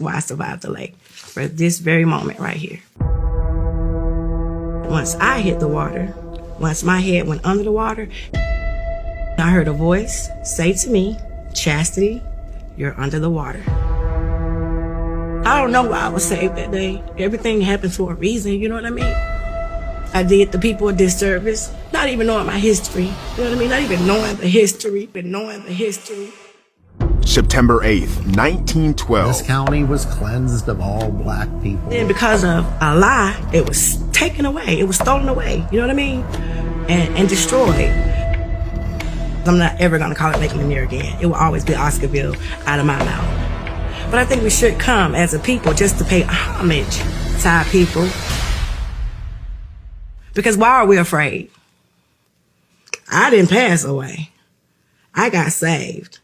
why I survived the lake, for this very moment right here. Once I hit the water, once my head went under the water, I heard a voice say to me, "Chastity, you're under the water." I don't know why I was saved that day. Everything happens for a reason, you know what I mean? I did the people a disservice, not even knowing my history, you know what I mean? Not even knowing the history, but knowing the history. September 8th, 1912. This county was cleansed of all black people. And because of a lie, it was taken away. It was stolen away, you know what I mean? And destroyed. I'm not ever gonna call it Lake Lanier again. It will always be Oscarville out of my mouth. But I think we should come as a people just to pay homage to our people. Because why are we afraid? I didn't pass away. I got saved.